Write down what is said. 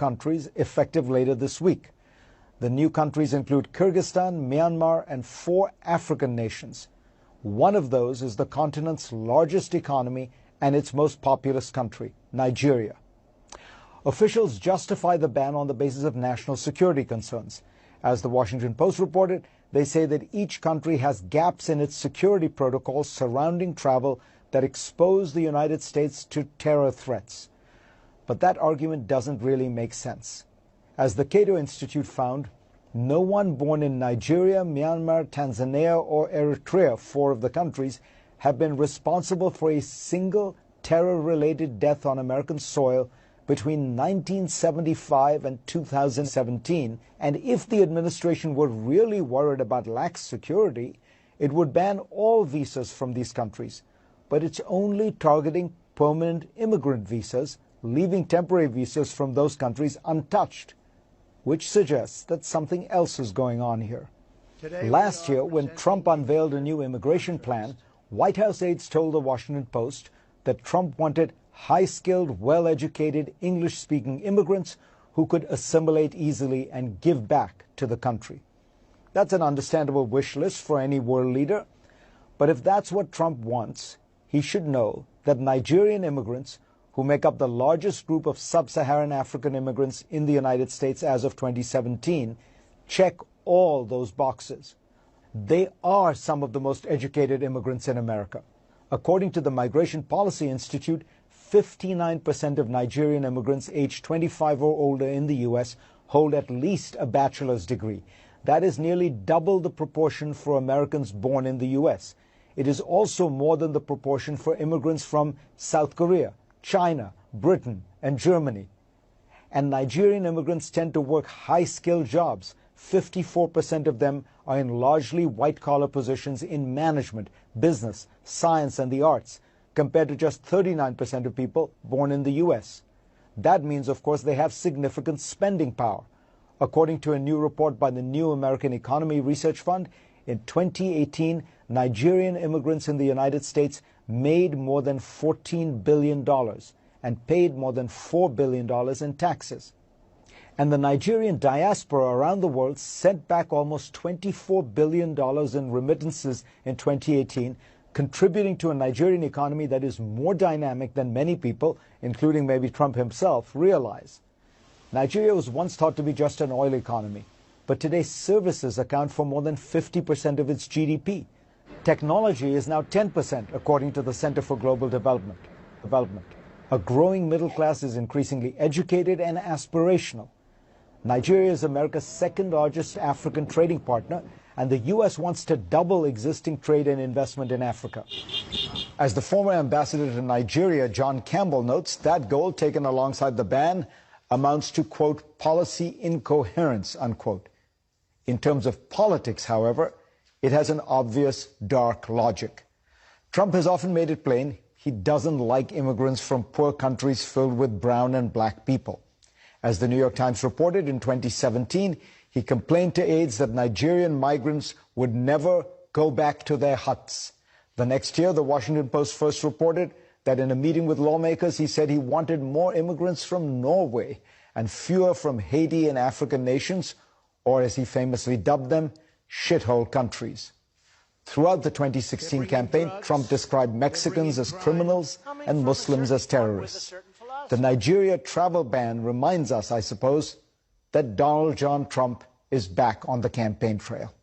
countries effective later this week. The new countries include Kyrgyzstan, Myanmar, and 4 African nations. One of those is the continent's largest economy and its most populous country, Nigeria. Officials justify the ban on the basis of national security concerns. As the Washington Post reported, they say that each country has gaps in its security protocols surrounding travel that expose the United States to terror threats. But that argument doesn't really make sense. As the Cato Institute found, no one born in Nigeria, Myanmar, Tanzania, or Eritrea, 4 of the countries, have been responsible for a single terror-related death on American soil between 1975 and 2017. And if the administration were really worried about lax security, it would ban all visas from these countries. But it's only targeting permanent immigrant visas, leaving temporary visas from those countries untouched, which suggests that something else is going on here. Last year, when Trump unveiled a new immigration plan, White House aides told the Washington Post that Trump wanted high-skilled, well-educated, English-speaking immigrants who could assimilate easily and give back to the country. That's an understandable wish list for any world leader. But if that's what Trump wants, he should know that Nigerian immigrants, who make up the largest group of sub-Saharan African immigrants in the United States as of 2017, check all those boxes. They are some of the most educated immigrants in America. According to the Migration Policy Institute, 59% of Nigerian immigrants aged 25 or older in the U.S. hold at least a bachelor's degree. That is nearly double the proportion for Americans born in the U.S. It is also more than the proportion for immigrants from South Korea, China, Britain, and Germany. And Nigerian immigrants tend to work high-skilled jobs. 54% of them are in largely white-collar positions in management, business, science, and the arts, compared to just 39% of people born in the U.S. That means, of course, they have significant spending power. According to a new report by the New American Economy Research Fund, in 2018, Nigerian immigrants in the United States made more than $14 billion and paid more than $4 billion in taxes. And the Nigerian diaspora around the world sent back almost $24 billion in remittances in 2018, contributing to a Nigerian economy that is more dynamic than many people, including maybe Trump himself, realize. Nigeria was once thought to be just an oil economy, but today services account for more than 50% of its GDP. Technology is now 10%, according to the Center for Global Development. A growing middle class is increasingly educated and aspirational. Nigeria is America's second largest African trading partner, and the U.S. wants to double existing trade and investment in Africa. As the former ambassador to Nigeria, John Campbell, notes, that goal, taken alongside the ban, amounts to, quote, policy incoherence, unquote. In terms of politics, however, it has an obvious dark logic. Trump has often made it plain he doesn't like immigrants from poor countries filled with brown and black people. As the New York Times reported in 2017, he complained to aides that Nigerian migrants would never go back to their huts. The next year, the Washington Post first reported that in a meeting with lawmakers, he said he wanted more immigrants from Norway and fewer from Haiti and African nations, or as he famously dubbed them, shithole countries. Throughout the 2016 campaign, Trump described Mexicans as criminals and Muslims as terrorists. The Nigeria travel ban reminds us, I suppose, that Donald John Trump is back on the campaign trail.